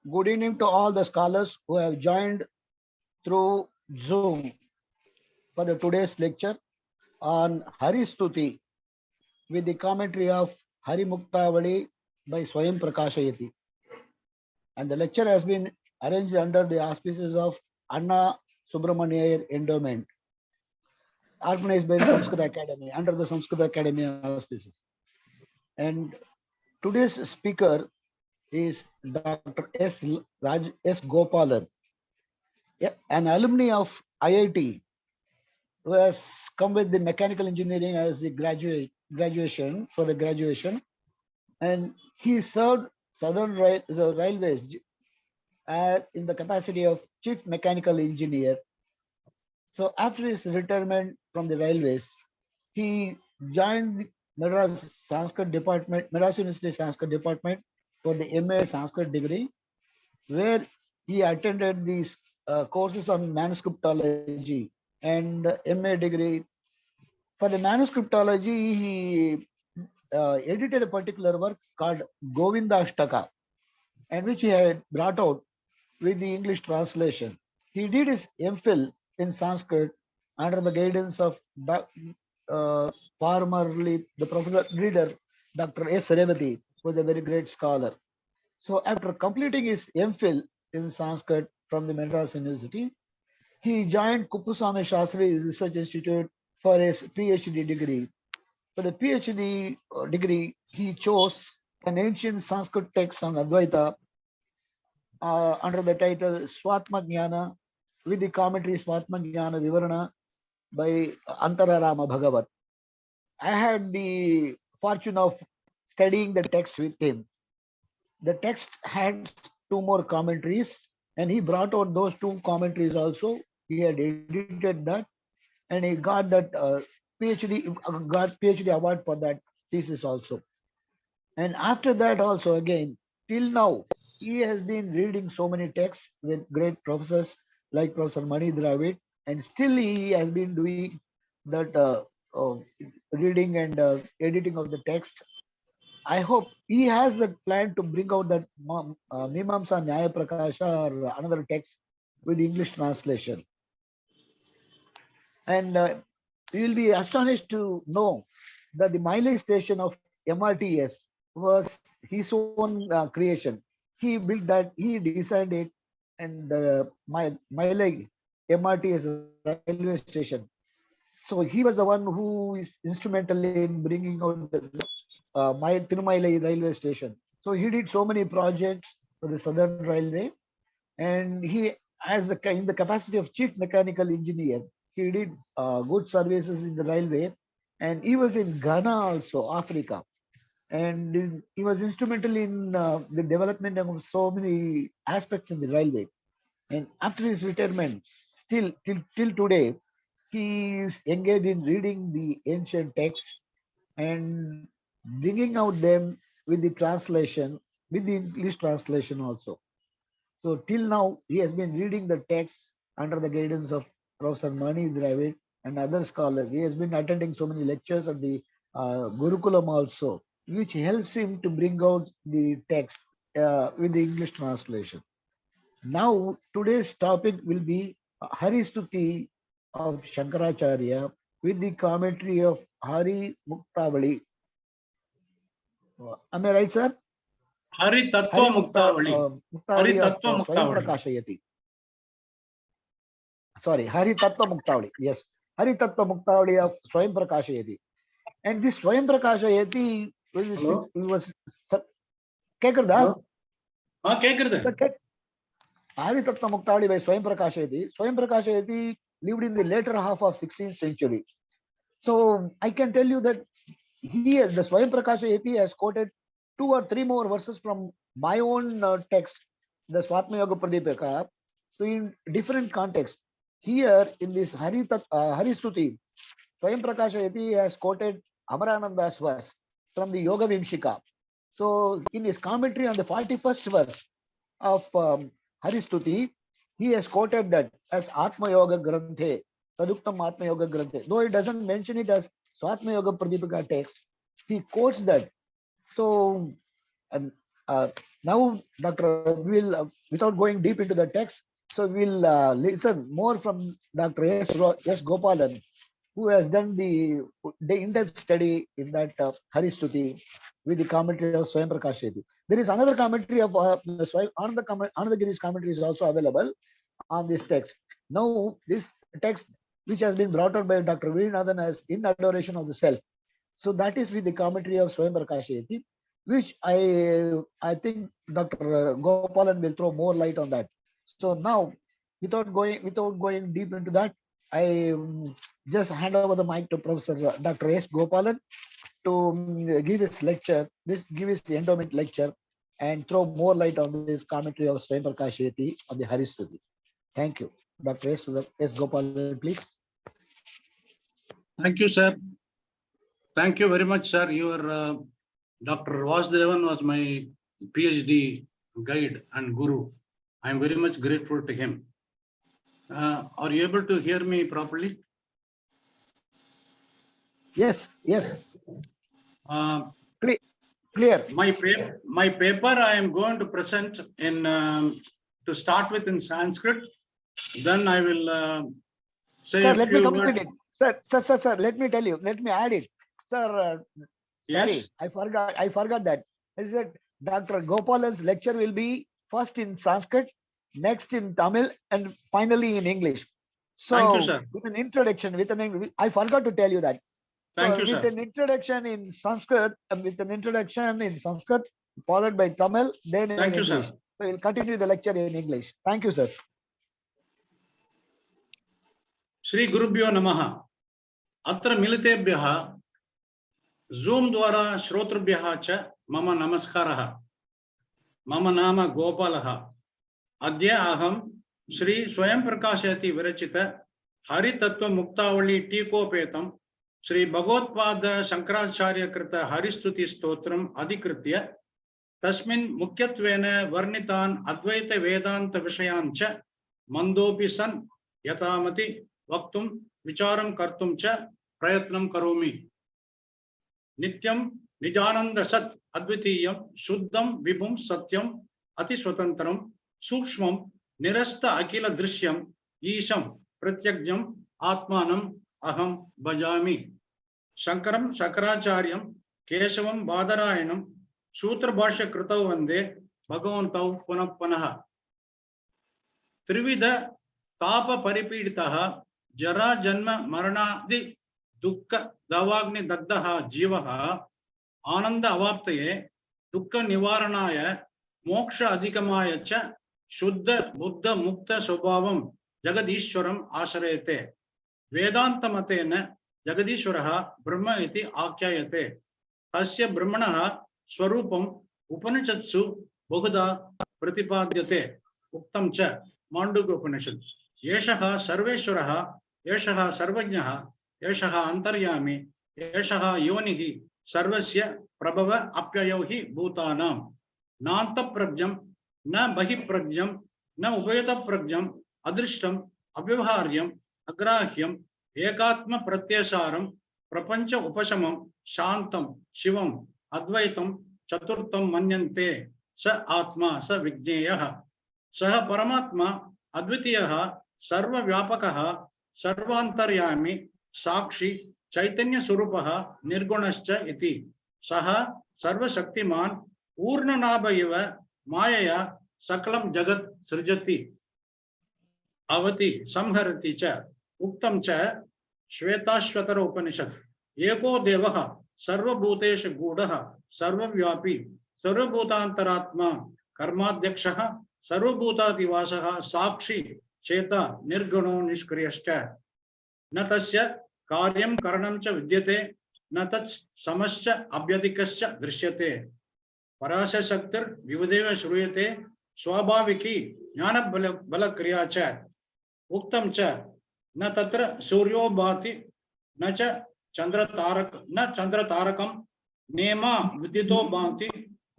Good evening to all the scholars who have joined through Zoom for the today's lecture on Haristuti with the commentary of Hari Muktavali by Swayam Prakashayati. And the lecture has been arranged under the auspices of Anna Subrahmania Endowment, organized by the Sanskrit Academy, under the Sanskrit Academy auspices. And today's speaker is Dr.S. S. Gopalan, an alumni of IIT who has come with the mechanical engineering as the graduation for the graduation, and he served the Railways in the capacity of chief mechanical engineer. So after his retirement from the railways, he joined the Madras Sanskrit department, Madras University Sanskrit department for the MA Sanskrit degree, where he attended these courses on manuscriptology and MA degree. For the manuscriptology, he edited a particular work called Govindashtaka, and which he had brought out with the English translation. He did his MPhil in Sanskrit under the guidance of formerly the professor reader Dr.S. Retd, who was a very great scholar. So after completing his MPhil in Sanskrit from the Madras University, he joined Kuppuswamy Shastri Research Institute for his PhD degree. For the PhD degree, he chose an ancient Sanskrit text on Advaita under the title Swatma Jnana with the commentary Swatma Jnana Vivarana by Antararama Bhagavat. I had the fortune of studying the text with him. The text had two more commentaries, and he brought out those two commentaries also. He had edited that, and he got that PhD award for that thesis also. And after that also again, till now, he has been reading so many texts with great professors like Professor Mani Dravid, and still he has been doing that reading and editing of the text. I hope he has that plan to bring out that Mimamsa Nyaya Prakasha or another text with English translation. And you will be astonished to know that the mileage station of MRTS was his own creation. He built that, he designed it, and mileage MRTS railway station. So he was the one who is instrumental in bringing out the Tirumailai railway station. So he did so many projects for the Southern Railway, and he, as in the capacity of chief mechanical engineer, he did good services in the railway, and he was in Ghana also, Africa, and he was instrumental in the development of so many aspects in the railway. And after his retirement, still till today, he is engaged in reading the ancient texts and bringing out them with the translation, with the English translation also. So till now, he has been reading the text under the guidance of Professor Mani Dravid and other scholars. He has been attending so many lectures at the Gurukulam also, which helps him to bring out the text with the English translation. Now, today's topic will be Haristuti of Shankaracharya with the commentary of Hari Muktavali. Am I right, sir? Hari Tattva Muktavali. Hari Tattva Muktavali. Prakashayati. Sorry, Hari Tattva Muktavali. Yes, Hari Tattva Muktavali of Swayam Prakashayati. And this Swayam Prakashayati was Kekrda? Kekrda. Hari Tattva Muktavali by Swayam Prakashayati. Swayam Prakashayati lived in the later half of 16th century. So I can tell you that here the Swayam Prakashayati has quoted 2 or 3 more verses from my own text, the Swatma Yoga Pradipaka. So in different contexts, here in this Haristuti, Swayam Prakashayati has quoted Amarananda's verse from the Yoga Vimshika. So in his commentary on the 41st verse of Haristuti, he has quoted that as Atma Yoga Granthe, Taduktam Atma Yoga Granthe. Though it doesn't mention it as Swatma Yoga Pradipaka text, he quotes that. So Now, Dr. will, without going deep into the text, so we'll listen more from Dr. S. Gopalan, who has done the in-depth study in that Haristuti with the commentary of Swayam Prakasheti. There is another commentary of Anandagiri's commentary is also available on this text. Now, this text, which has been brought out by Dr. Virinathan as In Adoration of the Self. So that is with the commentary of Swayam Prakasheti, which I think Dr. Gopalan will throw more light on that. So now, without going deep into that, I just hand over the mic to Professor Dr. S. Gopalan to give his lecture, give his endowment lecture, and throw more light on this commentary of Swayam Prakasheti on the Haristuti. Thank you. Dr. S. Gopalan, please. Thank you, sir. Thank you very much, sir. Your Dr. Vasudevan was my PhD guide and guru. I am very much grateful to him. Are you able to hear me properly? Yes, yes. Clear. My paper I am going to present in to start with in Sanskrit. Then I will say sir, a let few me complete words. it. Sir, let me tell you. Let me add it. Sir, Yes. sorry, I forgot that. I said Dr. Gopalan's lecture will be first in Sanskrit, next in Tamil, and finally in English. So, thank you, sir. With an introduction, I forgot to tell you that. Thank you, with sir. an introduction in Sanskrit, followed by Tamil, then in Thank you, English. sir. So we'll continue the lecture in English. Thank you, sir. Shri Gurubhyo Namaha. Atra militebhyaha Zoom dwara shrotrubhyaha cha mama namaskaraha. Mama nama Gopalaha. Adya aham Shri Swayam Prakashati Virachita Hari Tattva Muktavali Tikopetam Shri Bhagavadpada Sankaracarya Krita Haristuti Stotram Adhikritya Tasmin Mukyatvena Varnitan Advaita Vedanta Vishayancha Mandopi San Yatamati Vaktum Vicharam Kartum Cha Prayatnam Karomi Nityam Nijananda Sat Advitiyam Shuddham Vibhum Satyam Ati Swatantram Sukshmam Nirasta Akila Drishyam Isham Pratyagyam Atmanam Aham Bhajami Shankaram Shankaracharyam Keshavam Badarayanam Sutra Bhashya Kritau Vande Bhagavantau Punapanaha Trivida Tapa Paripiditaha Jara Janma Maranadi Dukkha Davagni Dagdaha Jivaha Ananda Avaptaye Dukkha Nivaranaya Moksha Adhikamaya Cha Shuddha Buddha Mukta Swabhavam Jagadishwaram Asharayate Vedanta Matena Jagadishwaraha Brahma iti Akyayate Tasya Brahmanaha Swarupam Upanishadsu Bhuda Pratipadyate Uktam Cha Mandukya Upanishad Yeshaha Sarveshwaraha Yeshaha Sarvajnaha Yeshaha Antaryami Yeshaha Yonihi Sarvasya Prabhava Apyayohi Bhutanam Nanta Prajam Na Bahi Prajam Na Ubhayata Prajam Adrishtam Avyavaharyam Agrahyam Ekatma Pratyasaram Prapancha Upashamam Shantam Shivam Advaitam Chaturtam Manyante Sa Atma Sa Vijnayaha Saha Paramatma Advitiyaha Sarva Vyapakaha Sarvantaryami Sakshi Chaitanya Surupaha Nirgunascha Iti Saha Sarva Shaktiman Urnanabhaiva Mayaya Sakalam Jagat Srijati Avati Samharati Cha Uktam Cha Shvetashvatara Upanishad Eko Devaha Sarva Bhutesha Gudaha Sarva Vyapi Sarva Bhutantaratma Karmadyakshaha Sarva Bhutativasaha Sakshi Cheta Nirguno Nishkriyashcha Natasya Karyam Karanam Cha Vidyate Natats Samascha Abhyadikascha Drishyate Parasya Shaktir Vivadeva Shruyate Swabhaviki Jnana Bala Kriya Cha Uktam Cha Na Tatra Suryo Bhati Na Cha Chandra Tarakam Nema Vidito Bhanti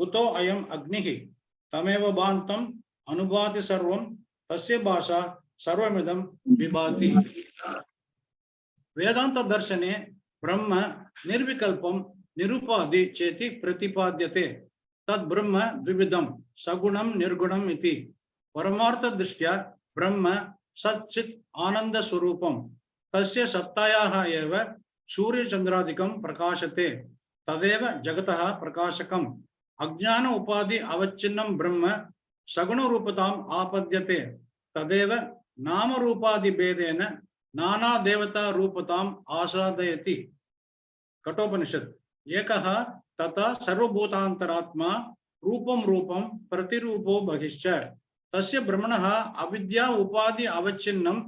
Kuto Ayam Agnihi Tameva Bhantam Anubhati Sarvam Tasya Bhasha Sarvamidam Vibhati Vedanta Darshane Brahma Nirvikalpam Nirupadi Cheti Pratipadyate तद ब्रह्म द्विविधम सगुणम निर्गुणम इति परमार्थ दृष्ट्या ब्रह्म सच्चित् आनंद स्वरूपम तस्य सत्तायाः एव सूर्य चंद्रादिकं प्रकाशते तदेव जगतः प्रकाशकम अज्ञान उपाधि अवच्छिन्नं ब्रह्म सगुण रूपताम आपद्यते तदेव नाम रूपादि भेदेन नाना देवता रूपताम आसादयति कठोपनिषद एकः तथा सर्वभूतांतरात्मा रूपम रूपम प्रतिरूपो बहिश्च तस्य ब्रह्मणः अविद्या उपाधि अवच्छिन्नं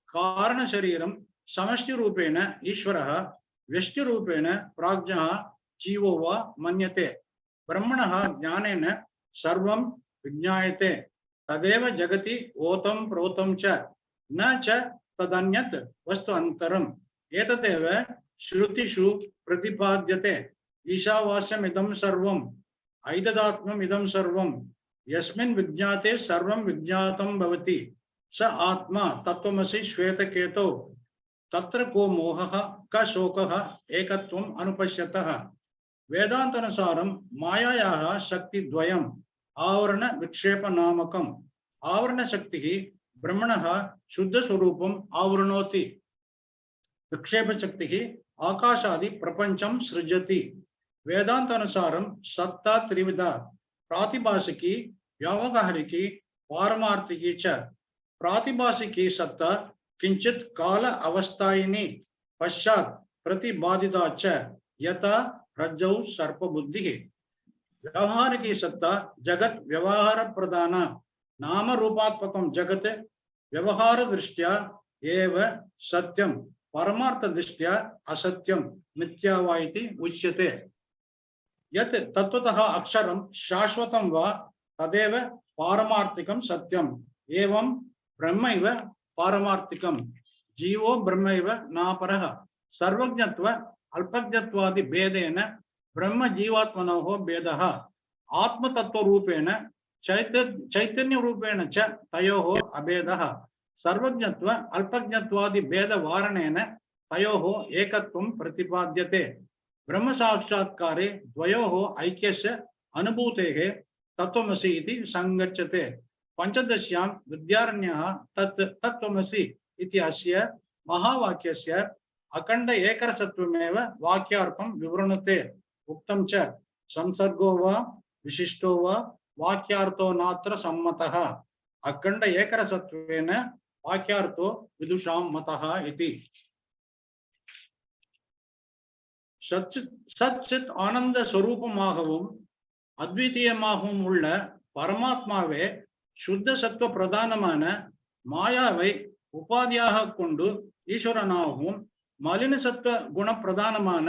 कारण शरीरं समष्टि रूपेण ईश्वरः व्यष्टि रूपेण प्राज्ञः जीवो वा मन्यते ब्रह्मणः ज्ञानेन सर्वं विज्ञायते तदेव जगति ओतं प्रोतं च न च तदन्यत् वस्तु अन्तरम् एतदेव श्रुतिषु प्रतिपाद्यते ईशावास्यमिदं सर्वम् ऐददात्म्यमिदं सर्वं यस्मिन् विज्ञाते सर्वं विज्ञातं भवति स आत्मा तत्त्वमसि श्वेतकेतौ तत्र को मोहः क शोकः एकत्वम् अनुपश्यतः वेदांतानुसारं मायायाः शक्तिद्वयम् आवरण विक्षेप नामकम् आवरण शक्तिः ब्रह्मणः शुद्ध स्वरूपम् आवृणोति विक्षेप शक्तिः आकाशादि प्रपंचम सृजति वेदांतानुसारं सत्ता त्रिविधा प्रातिभासिकी व्यावहारिकी पारमार्थिकी च प्रातिभासिकी सत्ता किंचित काल अवस्थायिनी पश्चात् प्रतिबाधिता च यथा रज्जौ सर्प बुद्धि व्यावहारिकी सत्ता जगत व्यवहार प्रधान नाम रूपात्मकं जगत व्यवहार दृष्ट्या एव सत्यं परमार्थ दृष्ट्या असत्यं मिथ्या वा इति उच्यते यत् तत्त्वतः अक्षरं शाश्वतं वा तदेव पारमार्थिकं सत्यम् एवं ब्रह्मैव पारमार्थिकं जीवो ब्रह्मैव नापरः सर्वज्ञत्व अल्पज्ञत्वादि भेदेन ब्रह्म जीवात्मनोः भेदः आत्मतत्त्वरूपेण चैतन्यरूपेण च तयोः अभेदः सर्वज्ञत्व अल्पज्ञत्वादि भेदवारणेन तयोः एकत्वं प्रतिपाद्यते ब्रह्म साक्षात्कारे द्वयोः ऐक्यस्य अनुभूतेः तत्त्वमसि इति संगच्छते पंचदश्यां विद्यारण्यः तत्त्वमसि इति अस्य महावाक्यस्य अखंड एकरसत्वमेव वाक्यार्थं विवृणुते उक्तं च संसर्गो वा विशिष्टो वा वाक्यार्थो नात्र सम्मतः अखंड एकरसत्वेन वाक्यार्थो विदुषां मतः इति சச்சித் ஆனந்த ஸ்வரூபமாகவும் அத்விதீயமாகவும் உள்ள பரமாத்மாவே சுத்த சத்துவ பிரதானமான மாயாவை உபாதியாக கொண்டு ஈஸ்வரனாகவும் மலின சத்துவ குண பிரதானமான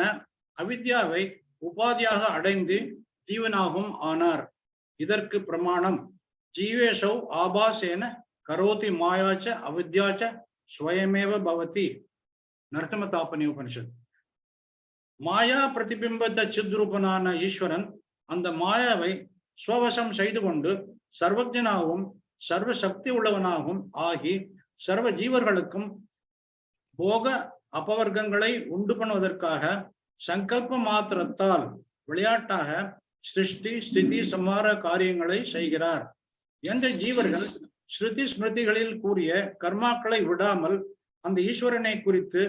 அவித்யாவை உபாதியாக அடைந்து ஜீவனாகவும் ஆனார் இதற்கு பிரமாணம் ஜீவேஷௌ ஆபாசேன கரோதி மாயாச்ச அவித்யாச்ச ஸ்வயமேவ பவதி நரசிம்மதாபனி உபனிஷத் மாயா பிரதிபிம்பத்த சித்ரூபனான ஈஸ்வரன் அந்த மாயாவை ஸ்வவசம் செய்து கொண்டு சர்வஜனாகவும் சர்வ சக்தி உள்ளவனாகவும் ஆகி சர்வ ஜீவர்களுக்கும் போக அபவர்க்கங்களை உண்டு பண்ணுவதற்காக சங்கல்ப மாத்திரத்தால் விளையாட்டாக சிருஷ்டி ஸ்திதி சம்ஹார காரியங்களை செய்கிறார் எந்த ஜீவர்கள் ஸ்ருதி ஸ்மிருதிகளில் கூறிய கர்மாக்களை விடாமல் அந்த ஈஸ்வரனை குறித்து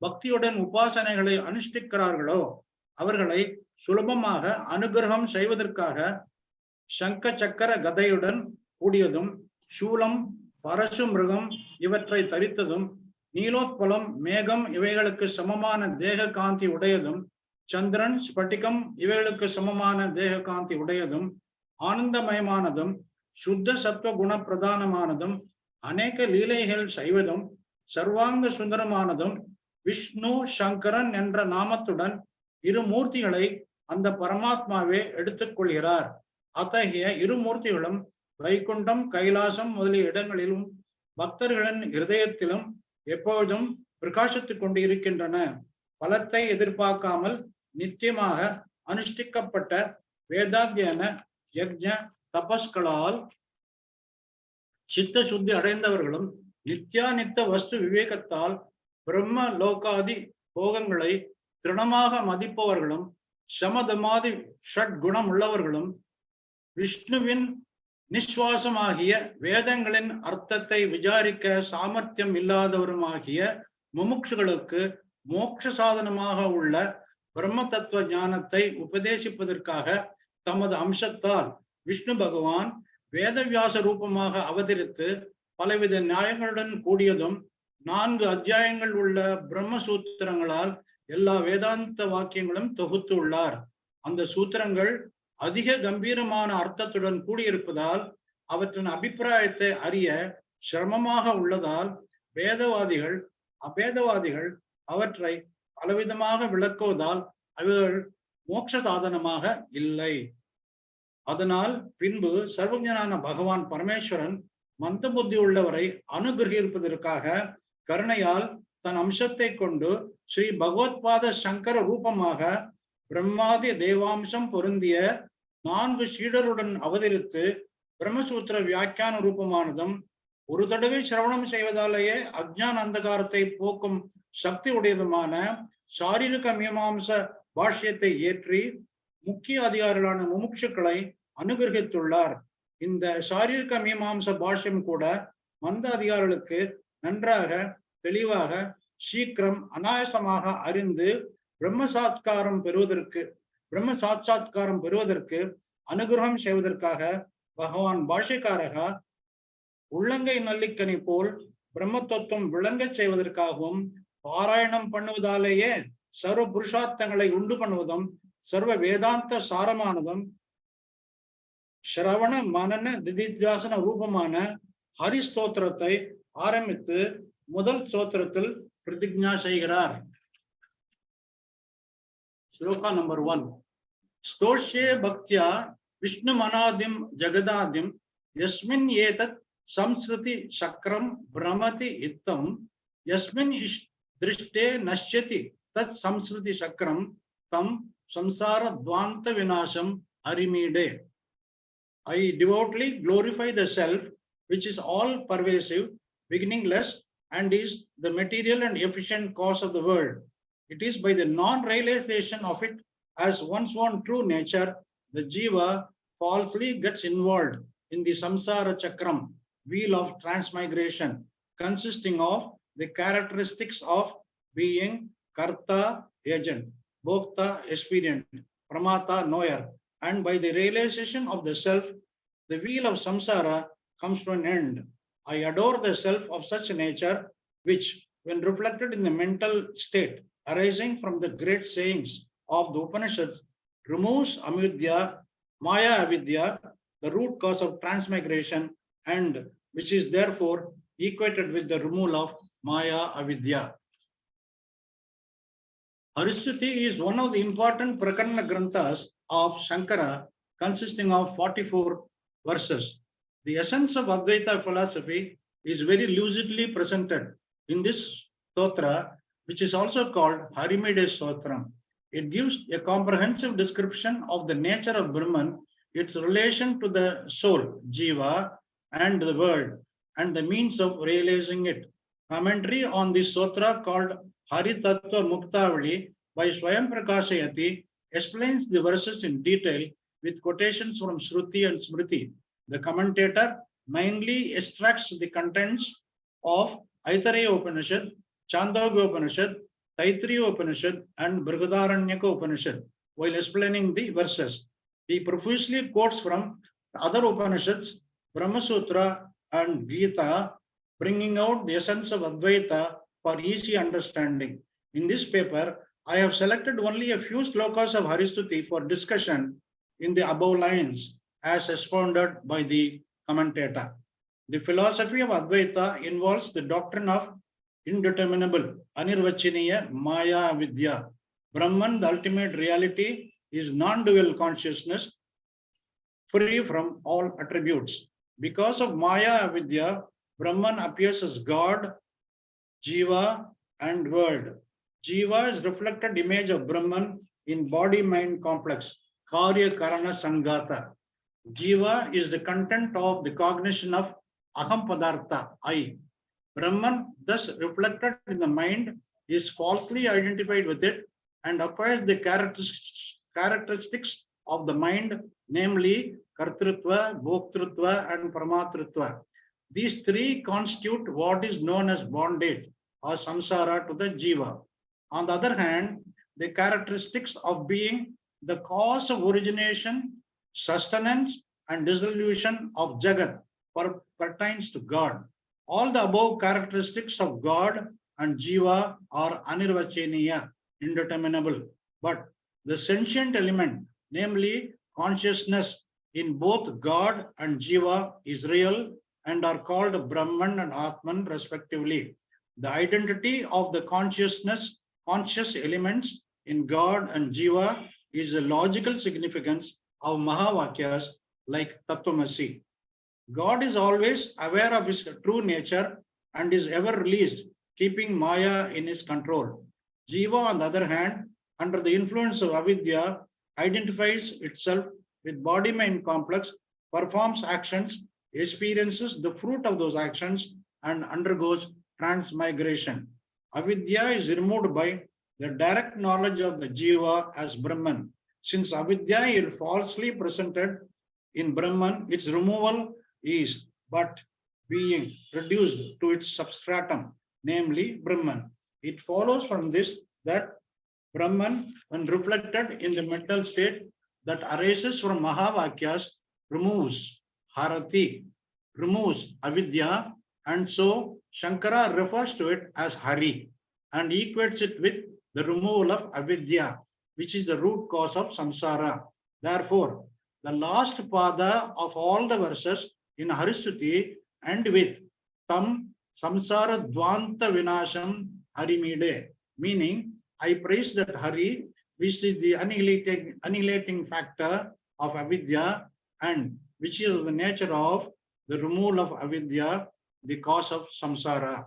பக்தியுடன் உபாசனைகளை அனுஷ்டிக்கிறார்களோ அவர்களை சுலபமாக அனுகிரகம் செய்வதற்காக சங்க சக்கர கதையுடன் கூடியதும் சூலம் பரசு மிருகம் இவற்றை தரித்ததும் நீலோத்பலம் மேகம் இவைகளுக்கு சமமான தேக காந்தி உடையதும் சந்திரன் ஸ்பட்டிகம் இவைகளுக்கு சமமான தேக காந்தி உடையதும் ஆனந்தமயமானதும் சுத்த சத்துவ குண பிரதானமானதும் அநேக லீலைகள் செய்வதும் சர்வாங்க சுந்தரமானதும் விஷ்ணு சங்கரன் என்ற நாமத்துடன் இரு மூர்த்திகளை அந்த பரமாத்மாவே எடுத்துக்கொள்கிறார் அத்தகைய இரு மூர்த்திகளும் வைகுண்டம் கைலாசம் முதலிய இடங்களிலும் பக்தர்களின் இருதயத்திலும் எப்பொழுதும் பிரகாசித்துக் கொண்டு இருக்கின்றன பலத்தை எதிர்பார்க்காமல் நித்தியமாக அனுஷ்டிக்கப்பட்ட வேதாத்தியன யக்ஞ தபஸ்களால் சித்த சுத்தி அடைந்தவர்களும் நித்தியானித்த வஸ்து விவேகத்தால் பிரம்ம லோகாதி போகங்களை திருணமாக மதிப்பவர்களும் சமதமாதி ஷட் குணம் உள்ளவர்களும் விஷ்ணுவின் நிஸ்வாசமாகிய வேதங்களின் அர்த்தத்தை விசாரிக்க சாமர்த்தியம் இல்லாதவருமாகிய முமுட்சுகளுக்கு மோட்ச சாதனமாக உள்ள பிரம்ம தத்துவ ஞானத்தை உபதேசிப்பதற்காக தமது அம்சத்தால் விஷ்ணு பகவான் வேதவியாச ரூபமாக அவதரித்து பலவித நியாயங்களுடன் கூடியதும் 4 அத்தியாயங்கள் உள்ள பிரம்மசூத்திரங்களால் எல்லா வேதாந்த வாக்கியங்களும் தொகுத்து உள்ளார். அந்த சூத்திரங்கள் அதிக கம்பீரமான அர்த்தத்துடன் கூடியிருப்பதால் அவற்றின் அபிப்பிராயத்தை அறிய சிரமமாக உள்ளதால் வேதவாதிகள் அபேதவாதிகள் அவற்றை பலவிதமாக விளக்குவதால் அவர்கள் மோட்ச சாதனமாக இல்லை. அதனால் பின்பு சர்வஞான பகவான் பரமேஸ்வரன் மந்த புத்தி உள்ளவரை அனுகிரகிப்பதற்காக கருணையால் தன் அம்சத்தை கொண்டு ஸ்ரீ பகவத்பாத சங்கர ரூபமாக பிரம்மாதி தேவாம்சம் பொருந்திய 4 சீடருடன் அவதரித்து பிரம்மசூத்திர வியாக்கியான ரூபமானதும் ஒரு தடவை சிரவணம் செய்வதாலேயே அஜ்ஞான அந்தகாரத்தை போக்கும் சக்தி உடையதுமான சாரீரிக மீமாம்ச பாஷ்யத்தை ஏற்றி முக்கிய அதிகாரிகளான முமுட்சுக்களை அனுகிரகித்துள்ளார். இந்த சாரீரிக மீமாம்ச பாஷ்யம் கூட மந்த அதிகாரிகளுக்கு நன்றாக தெளிவாக சீக்கிரம் அனாயசமாக அறிந்து பிரம்ம சாட்சாத்காரம் பெறுவதற்கு அனுகிரகம் செய்வதற்காக பகவான் பாஷ்யக்காரகா உள்ளங்கை நல்லிக்கனி போல் பிரம்ம தத்துவம் விளங்கச் செய்வதற்காகவும் பாராயணம் பண்ணுவதாலேயே சர்வ புருஷார்த்தங்களை உண்டு பண்ணுவதும் சர்வ வேதாந்த சாரமானதும் சிரவண மனன திதித்தியாசன ரூபமான ஹரிஸ்தோத்திரத்தை ஆரம்பித்து முதல் ஸ்தோத்திரத்தில் பிரதிஜ்ஞா செய்கிறார். ஸ்லோகா நம்பர் 1. ஸ்தோஷ்யே பக்தியா விஷ்ணு மனாதிம் ஜகதாதிம் யஸ்மின் ஏதத் சம்ஸ்ருதி சக்கரம் பிரமதி இத்தம் யஸ்மின் திருஷ்டே நஷ்யதி தத் சம்ஸ்ருதி சக்கரம் தம் சம்சார துவாந்த விநாசம் அரிமீடே. I devoutly glorify the self, which is all pervasive, beginningless, and is the material and efficient cause of the world. It is by the non-realization of it as one's own true nature, the jiva falsely gets involved in the samsara chakram, wheel of transmigration, consisting of the characteristics of being karta, agent, bhokta, expedient, pramata, knower, and by the realization of the self, the wheel of samsara comes to an end. I adore the self of such nature, which, when reflected in the mental state arising from the great sayings of the Upanishads, removes avidya, maya avidya, the root cause of transmigration, and which is therefore equated with the removal of maya avidya. Haristuti is one of the important Prakarana Granthas of Shankara, consisting of 44 verses. The essence of Advaita philosophy is very lucidly presented in this stotra, which is also called Harimede Stotram. It gives a comprehensive description of the nature of Brahman, its relation to the soul, Jiva, and the world, and the means of realizing it. Commentary on this stotra called Hari Tattva Muktavali by Swayam Prakashayati explains the verses in detail with quotations from Shruti and Smriti. The commentator mainly extracts the contents of Aitareya Upanishad, Chandogya Upanishad, Taittiriya Upanishad, and Brihadaranyaka Upanishad while explaining the verses. He profusely quotes from other Upanishads, Brahma Sutra, and Gita, bringing out the essence of Advaita for easy understanding. In this paper, I have selected only a few slokas of Haristuti for discussion in the above lines as expounded by the commentator. The philosophy of Advaita involves the doctrine of indeterminable, anirvachiniya, maya vidya. Brahman, the ultimate reality, is non-dual consciousness, free from all attributes. Because of maya vidya, Brahman appears as God, Jiva, and world. Jiva is reflected image of Brahman in body-mind complex, Karya Karana Sangata. Jiva is the content of the cognition of Aham Padartha, I. Brahman, thus reflected in the mind, is falsely identified with it and acquires the characteristics of the mind, namely Kartrutva, Bhoktrutva, and Pramatrutva. These three constitute what is known as bondage or samsara to the jiva. On the other hand, the characteristics of being the cause of origination, sustenance, and dissolution of Jagat pertains to God. All the above characteristics of God and Jiva are anirvachaniya, indeterminable. But the sentient element, namely consciousness in both God and Jiva, is real and are called Brahman and Atman respectively. The identity of the conscious elements in God and Jiva is the logical significance of Mahavakyas like Tattvamasi. God is always aware of his true nature and is ever released, keeping Maya in his control. Jiva, on the other hand, under the influence of avidya, identifies itself with body-mind complex, performs actions, experiences the fruit of those actions, and undergoes transmigration. Avidya is removed by the direct knowledge of the jiva as Brahman. Since avidya is falsely presented in Brahman, its removal is but being reduced to its substratum, namely Brahman. It follows from this that Brahman, when reflected in the mental state that arises from Mahavakyas, removes Harati, removes avidya, and so Shankara refers to it as Hari and equates it with the removal of avidya, which is the root cause of samsara. Therefore, the last pada of all the verses in Haristuti end with Tam Samsara Dvanta Vinasham Harimide, meaning I praise that Hari, which is the annihilating factor of avidya and which is of the nature of the removal of avidya, the cause of samsara.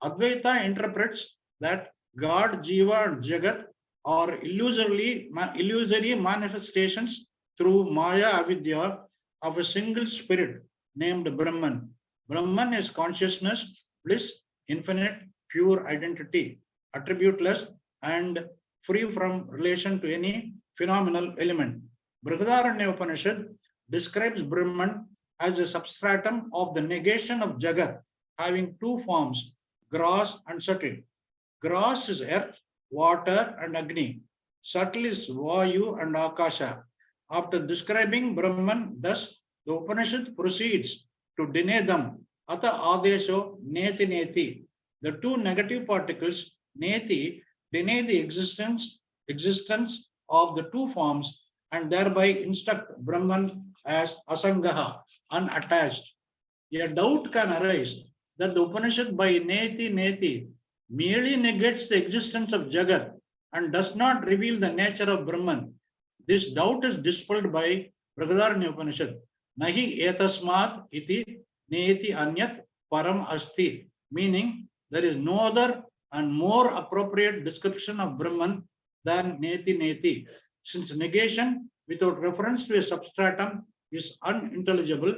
Advaita interprets that God, Jiva, and Jagat are illusory manifestations through Maya avidya of a single spirit named Brahman. Brahman is consciousness, bliss, infinite, pure identity, attributeless, and free from relation to any phenomenal element. Brihadaranya Upanishad describes Brahman as a substratum of the negation of Jagat, having two forms, gross and subtle. Gross is earth, water, and Agni. Subtle is Vayu and Akasha. After describing Brahman, thus the Upanishad proceeds to deny them. Ata Adesho Neti Neti. The two negative particles, Neti, deny the existence of the two forms and thereby instruct Brahman as Asangaha, unattached. A doubt can arise that the Upanishad by Neti Neti merely negates the existence of Jagat and does not reveal the nature of Brahman. This doubt is dispelled by Brihadaranya Upanishad. Nahi etasmat iti neti anyat param asti, meaning there is no other and more appropriate description of Brahman than neti neti. Since negation without reference to a substratum is unintelligible,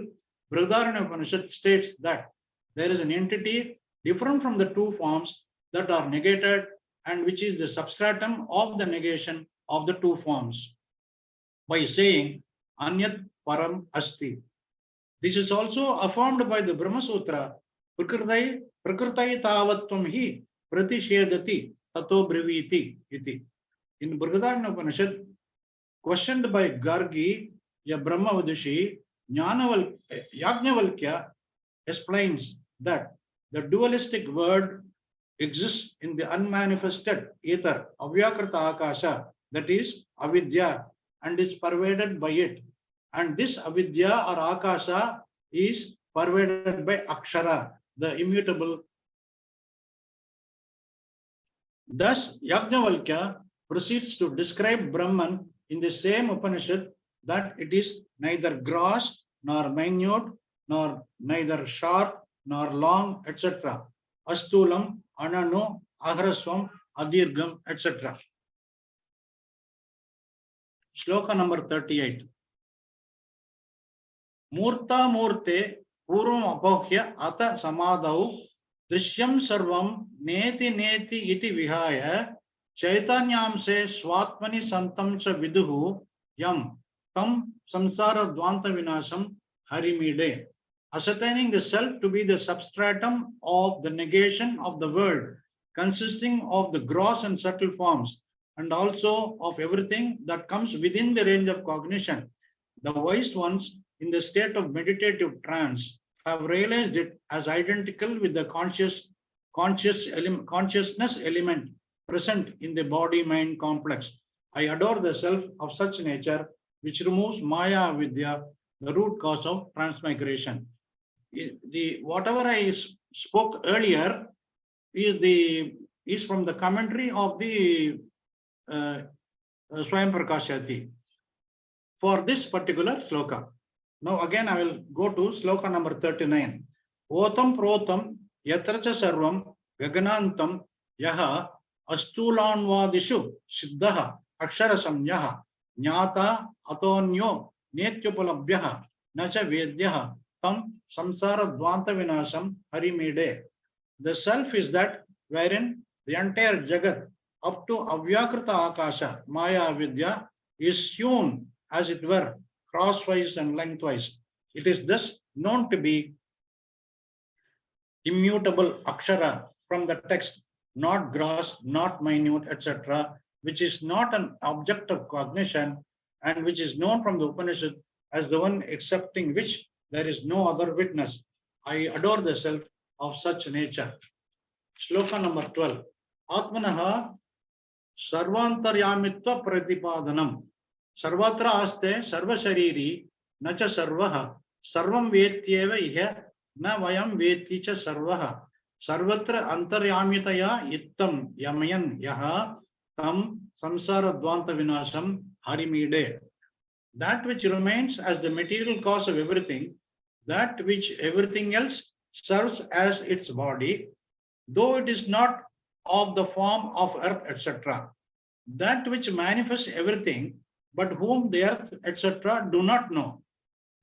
Brihadaranya Upanishad states that there is an entity different from the two forms that are negated and which is the substratum of the negation of the two forms by saying Anyat Param Asti. This is also affirmed by the Brahma Sutra, Prakritai Tavatvam Hi Pratishedati Tato Briviti iti. In Brihadaranya Upanishad, questioned by Gargi, a Brahmavadushi, Yajnavalkya explains that the dualistic word exists in the unmanifested ether, Avyakrita Akasha, that is avidya, and is pervaded by it. And this avidya or akasha is pervaded by akshara, the immutable. Thus, Yajnavalkya proceeds to describe Brahman in the same Upanishad that it is neither gross nor minute, nor neither short nor long, etc. Astulam, Ananu, Ahraswam, Adirgam, etc. Shloka number 38. Murta Murte Purum Apohya Ata Samadau Dishyam Sarvam Neti Neti Iti Vihaya Chaitanyam Se Swatmani Santam Cha Viduhu Yam Tam samsara dvanta vinasam harimide. Ascertaining the self to be the substratum of the negation of the world, consisting of the gross and subtle forms, and also of everything that comes within the range of cognition. The wise ones, in the state of meditative trance, have realized it as identical with the consciousness element present in the body-mind complex. I adore the self of such nature, which removes Maya Vidya, the root cause of transmigration. The whatever I spoke earlier is from the commentary of the Swayam Prakashyati for this particular sloka. Now again I will go to sloka number 39. Otam protam yatracha sarvam gaganantam yaha astulanvadishu siddhaha akshara samyaha jnata atonyo netyupalabhyaha nacha vedyaha tam samsara dvanta vinasam harimide. The self is that wherein the entire jagat up to avyakrita akasha maya vidya is hewn as it were crosswise and lengthwise. It is thus known to be immutable akshara from the text, not gross, not minute, etc., which is not an object of cognition and which is known from the Upanishad as the one accepting which there is no other witness. I adore the self of such nature. Shloka number 12. Atmanaha sarvantaryamitva pratipadanam. Sarvatra aste sarva shariri nacha sarvaha sarvam vetyeva iha na vayam veti cha sarvaha sarvatra antaryamitaya ittam yamayan yaha tam samsara dvanta vinasam harimide. That which remains as the material cause of everything, that which everything else serves as its body, though it is not of the form of earth, etc. That which manifests everything, but whom the earth, etc., do not know,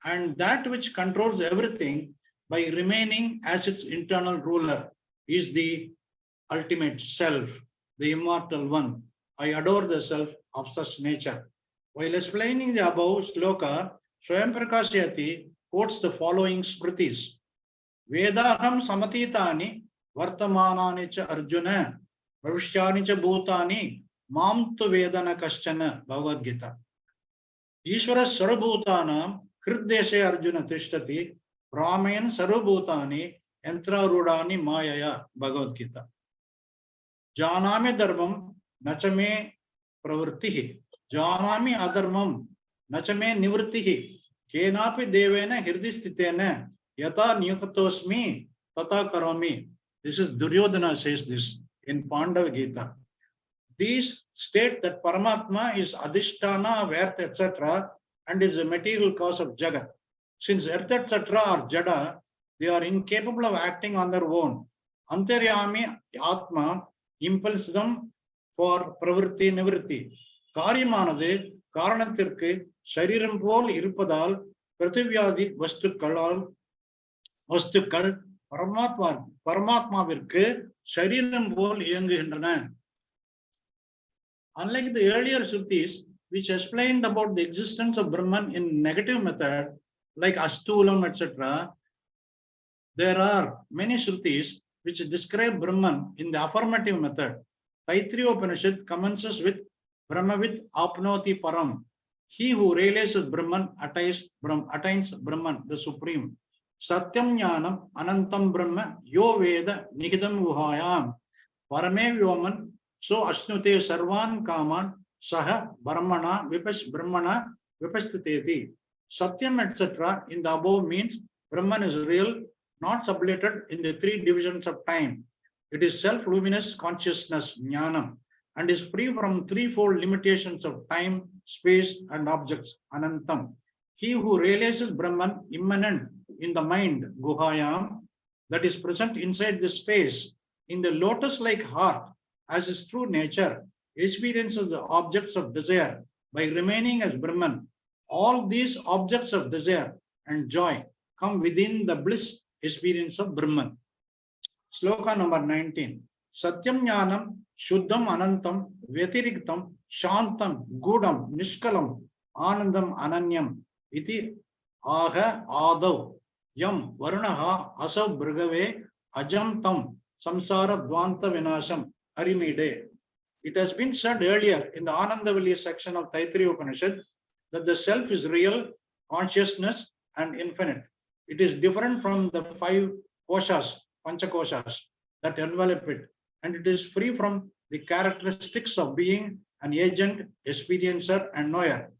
and that which controls everything by remaining as its internal ruler is the ultimate self, the immortal one. I adore the self of such nature. While explaining the above sloka, Swayam Prakashyati quotes the following smritis. Vedaham samatitani vartamanani cha arjuna bhavishyani cha bhutani mam tu vedana kaschana Bhagavad Gita. Ishvara sarvabhutanam hriddeshe arjuna tishtati brahmayan sarvabhutani yantra rudani mayaya Bhagavad Gita. Janami dharmam nachame pravrittihi janami adharmam nachame nivrittihi kenapi devena hirdistitena yata niyukatosmi tata karomi. This is Duryodhana says this in Pandava Gita. These state that Paramatma is Adhisthana of earth, etc., and is a material cause of Jagat. Since earth, etc., are Jada, they are incapable of acting on their own. Antaryami Atma impels them for pravritti nivritti. Karyamanadu Karanathirku Shariram pol iruppadal Prathivyadi Vastukal Paramatmavirku Shariram pol iyanguகின்றன. Unlike the earlier Shrutis, which explained about the existence of Brahman in negative method, like Astulam, etc., there are many Shrutis which describe Brahman in the affirmative method. Taittiriya Upanishad commences with Brahmavit apnoti param. He who realizes Brahman attains Brahman, the Supreme. Satyam Jnanam Anantam Brahma Yo Veda Nihidam Guhayam Parame Vyoman So Ashnute Sarvan Kaman Saha Brahmana Vipastiteti. Satyam, etc. in the above means Brahman is real, not sublated in the three divisions of time. It is self-luminous consciousness, jnanam, and is free from threefold limitations of time, space, and objects, anantam. He who realizes Brahman immanent in the mind, guhayam, that is present inside the space, in the lotus-like heart, as his true nature, experiences the objects of desire by remaining as Brahman. All these objects of desire and joy come within the bliss experience of Brahman. Sloka number 19. Satyam Jnanam Shuddham Anantam Vyatiriktam Shantam Gudam Nishkalam Anandam Ananyam iti aha adav yam varunaha asav brigave ajam tam samsara dvanta vinasham harimide. It has been said earlier in the Anandavalli section of Taittiriya Upanishad that the self is real, consciousness, and infinite. It is different from the 5 koshas, panchakoshas, that envelop it, and it is free from the characteristics of being an agent, experiencer, and knower.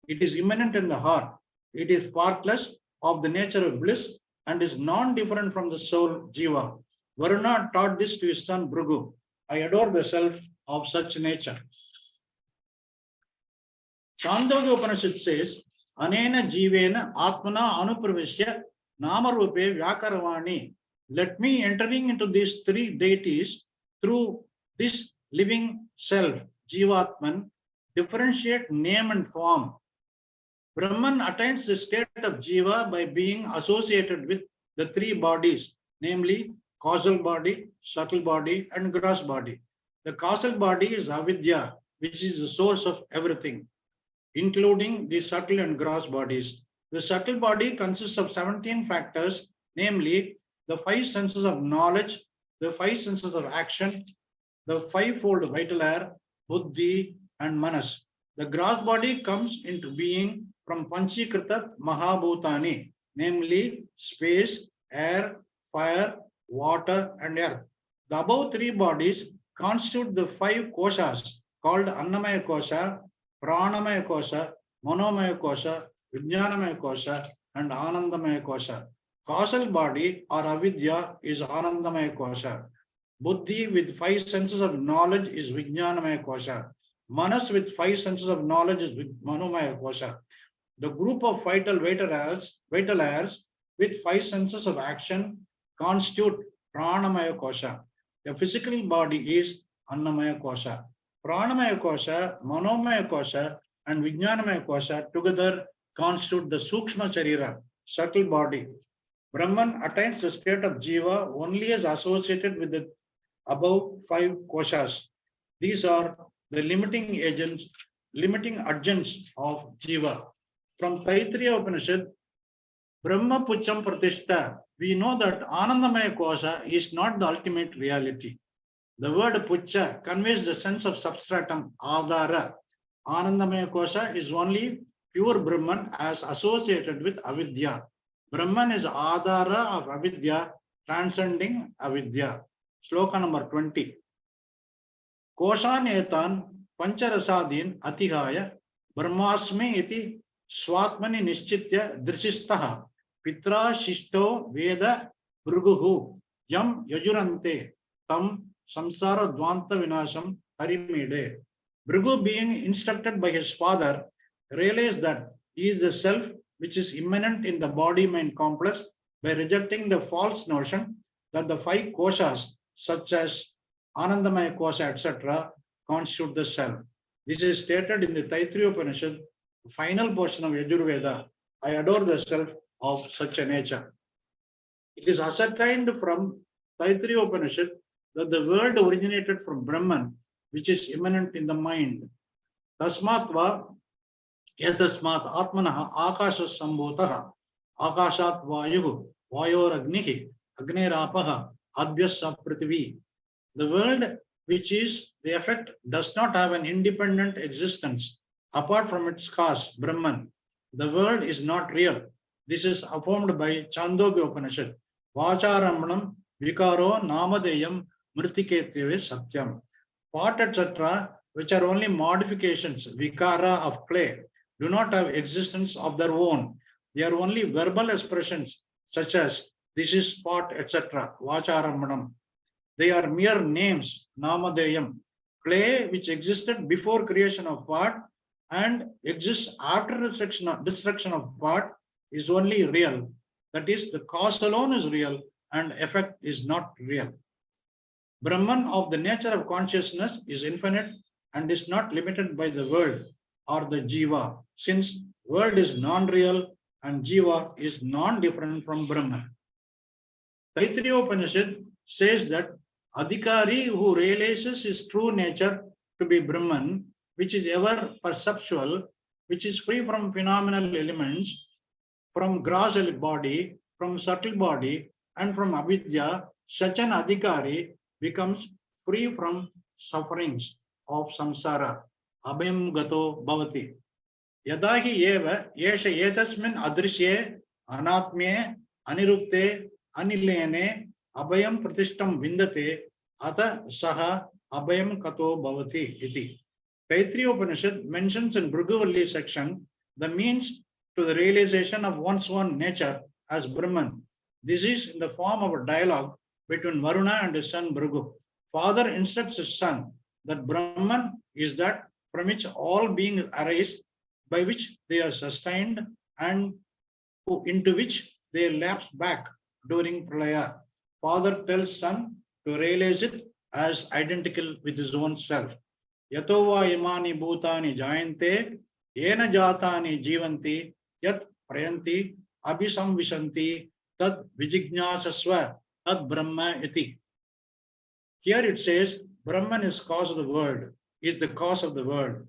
It is immanent in the heart. It is partless of the nature of bliss and is non-different from the soul, Jiva. Varuna taught this to his son Bhrigu. I adore the self of such nature. Chandogya Upanishad says, Anena Jivena Atmana Anupravishya Namarupe Vyakaravani. Let me entering into these 3 deities through this living self, Jivatman, differentiate name and form. Brahman attains the state of Jiva by being associated with the 3 bodies, namely causal body, subtle body, and gross body. The causal body is avidya, which is the source of everything, including the subtle and gross bodies. The subtle body consists of 17 factors, namely the 5 senses of knowledge, the 5 senses of action, the 5-fold vital air, buddhi, and manas. The gross body comes into being from Panchikrita Mahabhutani, namely space, air, fire, water, and earth. The above 3 bodies constitute the 5 koshas called Annamaya Kosha, Pranamaya Kosha, Manomaya Kosha, Vijnanamaya Kosha, and Anandamaya Kosha. Causal body or avidya is Anandamaya Kosha. Buddhi with 5 senses of knowledge is Vijnanamaya Kosha. Manas with 5 senses of knowledge is Manomaya Kosha. The group of vital airs with 5 senses of action constitute Pranamaya Kosha. The physical body is Annamaya Kosha. Pranamaya Kosha, Manomaya Kosha, and Vijnanamaya Kosha together constitute the Sukshma Sharira, subtle body. Brahman attains the state of Jiva only as associated with the above 5 koshas. These are the limiting agents of Jiva. From Taittiriya Upanishad, Brahma Pucham Pratishta, we know that Anandamaya Kosha is not the ultimate reality. The word Pucha conveys the sense of substratum, Adhara. Anandamaya Kosha is only pure Brahman as associated with Avidya. Brahman is Adhara of Avidya, transcending Avidya. Sloka number 20. Koshan etan pancharasadin atihaya brahmasmi iti swatmani nischitya drishistaha pitra shishto veda bhruguhu yam yajurante tam samsara dvanta vinasham harimide. Bhrigu, being instructed by his father, realized that he is the self which is immanent in the body-mind complex by rejecting the false notion that the 5 koshas such as Anandamaya Kosha, etc., constitute the self. This is stated in the Taittiriya Upanishad, final portion of Yajurveda. I adore the self of such a nature. It is ascertained from Taittiriya Upanishad that the world originated from Brahman, which is immanent in the mind. Tasmatva yatasmat atmanaha akasha sambhutaha akashat vayuhu vayoragnihi agnerapaha adhyasa prithvi. The world, which is the effect, does not have an independent existence apart from its cause, Brahman. The world is not real. This is affirmed by Chandogya Upanishad. Vacharammanam vikaro namadeyam mritiketyave satyam. Pot, etc., which are only modifications, vikara of clay, do not have existence of their own. They are only verbal expressions such as this is pot, etc., Vacharammanam. They are mere names, namadeyam. Clay, which existed before creation of pot and exists after destruction of pot, is only real. That is, the cause alone is real and effect is not real. Brahman of the nature of consciousness is infinite and is not limited by the world or the jiva, since world is non-real and jiva is non-different from Brahman. Taittiriya Upanishad says that Adhikari who realizes his true nature to be Brahman, which is ever perceptual, which is free from phenomenal elements, from gross body, from subtle body, and from avidya, such an adhikari becomes free from sufferings of samsara. Abhayam gato bhavati. Yada hi eva yesha etasmin adrisye anatmye anirupte anilene abhayam pratishtam vindate ata saha abhayam kato bhavati iti. Taittiriya Upanishad mentions in Bhrigu section the means to the realization of one's own nature as Brahman. This is in the form of a dialogue between Varuna and his son Bhrigu. Father instructs his son that Brahman is that from which all beings arise, by which they are sustained, and into which they lapse back during pralaya. Father tells son to realize it as identical with his own self. Yatova imani bhutani jayante, yena jatani jivanti, yat prayanti, abhisamvishanti, tad vijijnasasva, tad brahma iti. Here it says, Brahman is cause of the world, is the cause of the world.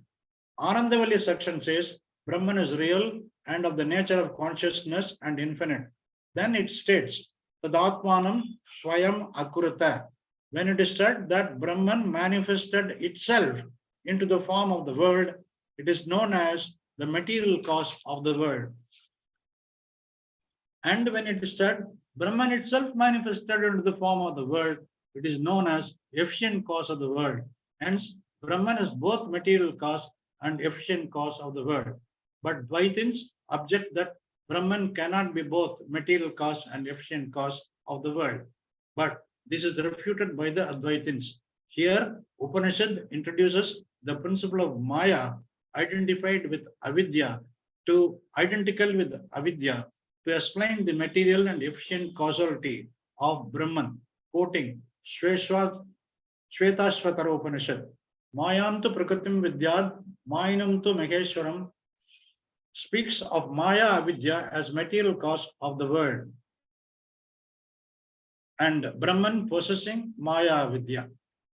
Anandavalli section says, Brahman is real and of the nature of consciousness and infinite. Then it states, Tadatmanam Swayam Akurata. When it is said that Brahman manifested itself into the form of the world, it is known as the material cause of the world. And when it is said Brahman itself manifested into the form of the world, it is known as efficient cause of the world. Hence, Brahman is both material cause and efficient cause of the world. But Dvaitins object that Brahman cannot be both material cause and efficient cause of the world. But this is refuted by the Advaitins. Here, Upanishad introduces the principle of Maya identified with Avidya to identical with Avidya to explain the material and efficient causality of Brahman, quoting Shvetashvatara Upanishad. Mayantu Prakritim Vidyad, Mayinamtu Maheshwaram speaks of Maya Avidya as material cause of the world and Brahman possessing Maya Avidya.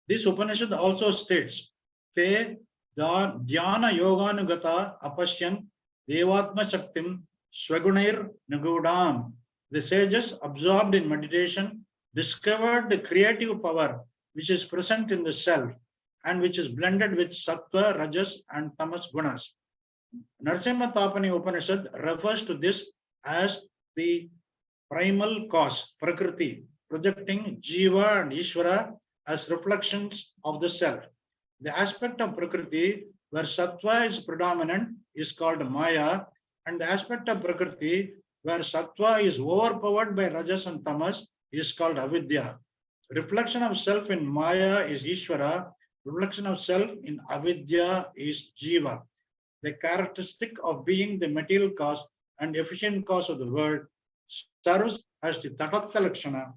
This Upanishad also states, Te Dhyana Yoganugata Apashyan Devatma Shaktim Swagunair Nagudam. The sages absorbed in meditation discovered the creative power which is present in the self and which is blended with Sattva, Rajas and Tamas Gunas. Narasimha Tapani Upanishad refers to this as the primal cause, Prakriti, projecting Jiva and Ishvara as reflections of the self. The aspect of Prakriti where Sattva is predominant is called Maya, and the aspect of Prakriti where Sattva is overpowered by Rajas and Tamas is called Avidya. Reflection of self in Maya is Ishvara, reflection of self in Avidya is Jiva. The characteristic of being the material cause and efficient cause of the world serves as the Tatattva Lakshana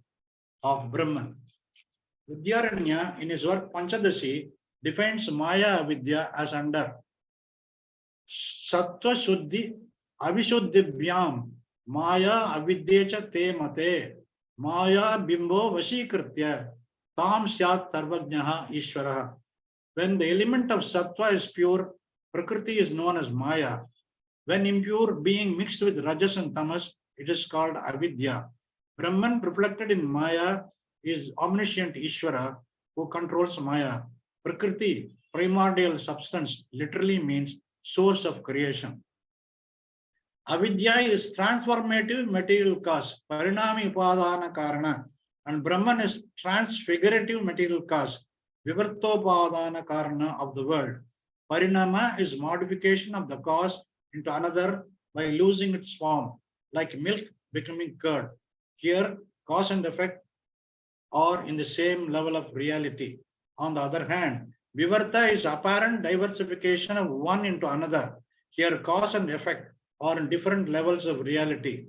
of Brahman. Vidyaranya, in his work Panchadasi, defines Maya Avidya as under Sattva Shuddhi Avishuddhibhyam Maya Avidyecha te mate Maya Bimbo Vashikritya Tam Syat Sarvajnaha Ishvaraha. When the element of Sattva is pure, Prakriti is known as Maya. When impure, being mixed with Rajas and Tamas, it is called Avidya. Brahman reflected in Maya is omniscient Ishvara who controls Maya. Prakriti, primordial substance, literally means source of creation. Avidya is transformative material cause, Parinami Upadana Karana, and Brahman is transfigurative material cause, Vivartopadana Karana of the world. Parinama is modification of the cause into another by losing its form, like milk becoming curd. Here, cause and effect are in the same level of reality. On the other hand, Vivarta is apparent diversification of one into another. Here, cause and effect are in different levels of reality.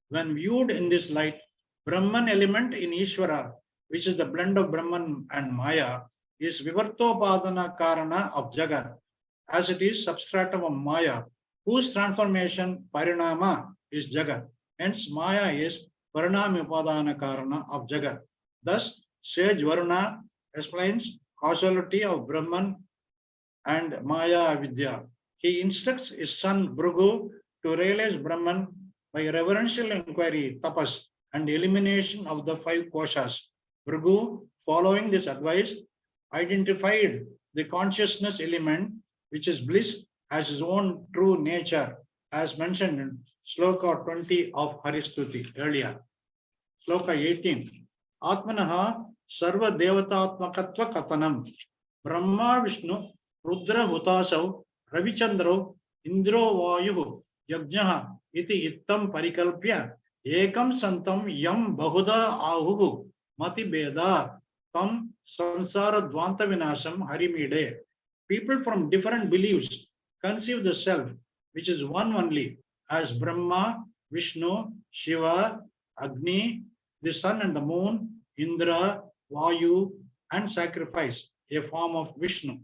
When viewed in this light, Brahman element in Ishvara, which is the blend of Brahman and Maya, is Vivartopadana Karana of Jagat, as it is substratum of Maya, whose transformation, Parinama, is Jagat. Hence, Maya is Parinami Upadana Karana of Jagat. Thus, sage Varuna explains causality of Brahman and Maya Avidya. He instructs his son Bhrigu to realize Brahman by reverential inquiry, tapas, and elimination of the 5 koshas. Bhrigu, following this advice, identified the consciousness element, which is bliss, as his own true nature, as mentioned in Sloka 20 of Haristuti earlier. Sloka 18. Atmanaha Sarva Devatatmakatva Katanam. Brahma Vishnu Rudra Hutasau Ravichandro Indro Vayu Yajnaha iti ittam parikalpya ekam santam yam bahuda ahuhu mati beda tam samsara dvanta vinasam harimide. People from different beliefs conceive the self, which is one only, as Brahma, Vishnu, Shiva, Agni, the sun and the moon, Indra, Vayu, and sacrifice, a form of Vishnu.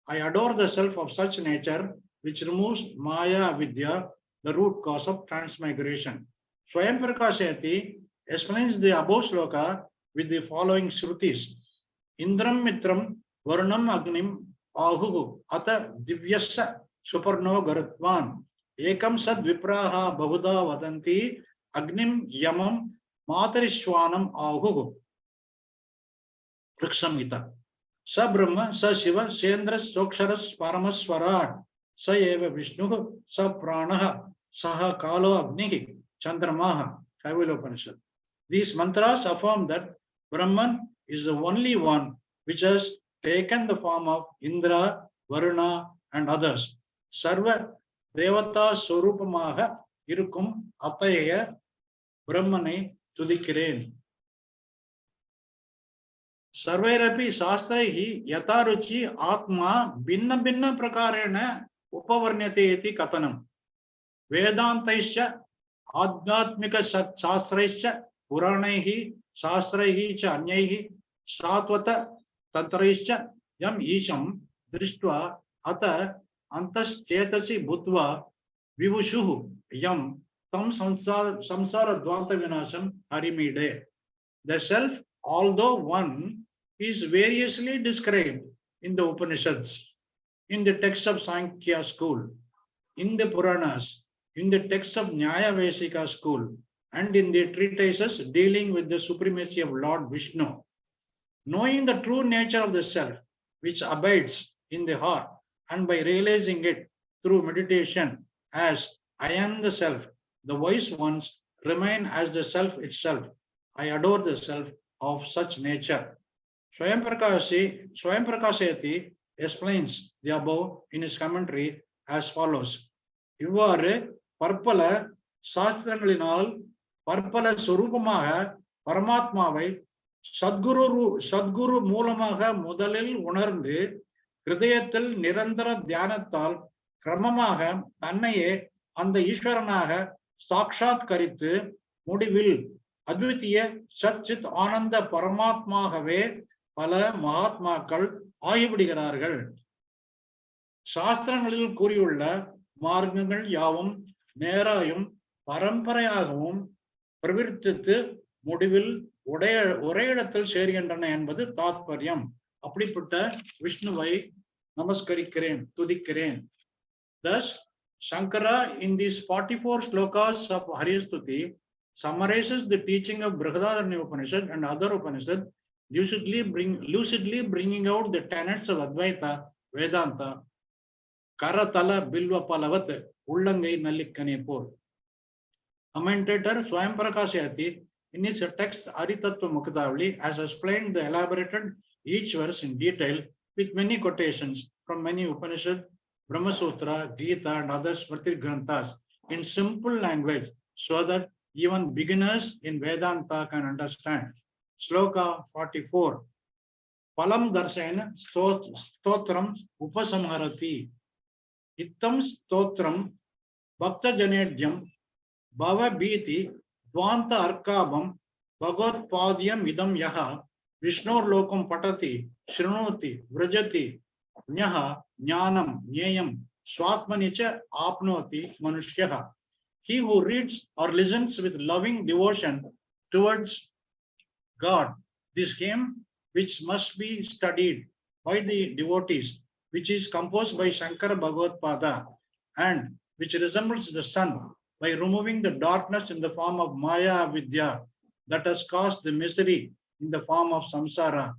I adore the self of such nature, which removes Maya Vidya, the root cause of transmigration. Swayam Prakashayati explains the above sloka with the following Shrutis. Indram Mitram Varunam Agnim Ahuhu Ata Divyasa Suparno Garatvan Ekam Sad Vipraha Bahuda Vadanti Agnim Yamam Matarishwanam Ahuhu Priksamita Sa Brahma, Sa Shiva, Sendras, Soksharas, Paramaswarat, Sa Eva Vishnu, Sa Pranaha, Saha Kalo Agnihi, Chandramaha, Kaivalyopanishad. These mantras affirm that Brahman is the only one which has taken the form of Indra, Varuna, and others. Sarva Devata Swarupamaha Irukum Ataya Brahmane Tudikiren. Sarvairapi Shastraihi Yataruchi Atma Binna Binna Prakarena Upavarnyate iti Katanam. Vedantaischa Adhyatmika Shastraischa Puranaihi Shastraihi cha Anyaihi Satvata Tantraischa Yam Isham Drishtva Ata Antas Chetasi Bhutva Vivushuhu Yam Tam Samsara Dvanta Vinasam Harimide. The self, although one, is variously described in the Upanishads, in the texts of Sankhya school, in the Puranas, in the texts of Nyaya Vesika school, and in the treatises dealing with the supremacy of Lord Vishnu. Knowing the true nature of the self, which abides in the heart, and by realizing it through meditation as I am the self, the wise ones remain as the self itself. I adore the self of such nature. Swayam Prakashayati explains the above in his commentary as follows. இவ்வாறு பற்பல சாஸ்திரங்களினால் பற்பல சொரூபமாக பரமாத்மாவை சத்குரு மூலமாக முதலில் உணர்ந்து ஹிருதயத்தில் நிரந்தர தியானத்தால் கிரமமாக தன்னையே அந்த ஈஸ்வரனாக சாட்சாத்கரித்து முடிவில் அத்விதீய சச்சித் ஆனந்த பரமாத்மாகவே பல மகாத்மாக்கள் ஆகிவிடுகிறார்கள். சாஸ்திரங்களில் கூறியுள்ள மார்க்கங்கள் யாவும் நேராயும் பரம்பரையாகவும் பிரவர்த்தித்து முடிவில் ஒரே இடத்தில் சேர்கின்றன என்பது தாத்பரியம். அப்படிப்பட்ட விஷ்ணுவை நமஸ்கரிக்கிறேன், துதிக்கிறேன். Thus, Shankara in these 44 slokas of Haristuti summarizes the teaching of Brihadaranyaka Upanishad and other Upanishads, lucidly bringing out the tenets of Advaita Vedanta, Karatala Bilva Palavat, Ullangai Nallikkane Pol. Commentator Swayam Prakashayati in his text Aritattva Mukhtavali has explained the elaborated each verse in detail with many quotations from many Upanishads, Brahma Sutra, Gita, and other Smriti Granthas in simple language so that even beginners in Vedanta can understand. Sloka 44. Palam Darsena Stotram Upasamharati. Ittam Stotram Bhakta Janedyam Bhava Bhiti Dvanta Arkabam Bhagavad Padyam Idam Yaha Vishnor Lokam Patati Shrinoti Vrajati Nyaha Jnanam Nyayam Swatmanicha Apnoti Manushyaha. He who reads or listens with loving devotion towards God, this hymn which must be studied by the devotees, which is composed by Shankara Bhagavad Pada and which resembles the sun, by removing the darkness in the form of Maya Vidya that has caused the misery in the form of samsara.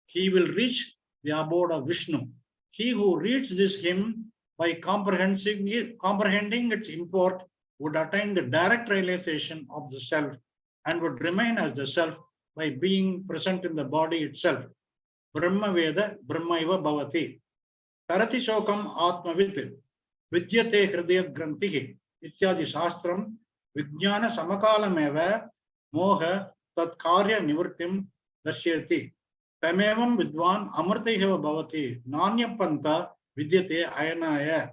He will reach the abode of Vishnu. He who reads this hymn by comprehending its import would attain the direct realization of the self and would remain as the self by being present in the body itself. Brahma Veda Brahmaiva Bhavati. Tarati Shokam Atmavit Vidyate Hridaya Grantihi Ityadi Shastram Vijnana Samakalameva Moha Tatkarya Nivritim Dashyati. Tamevam Vidwan Amartaiva Bhavati Nanya Panta Vidyate Ayanaya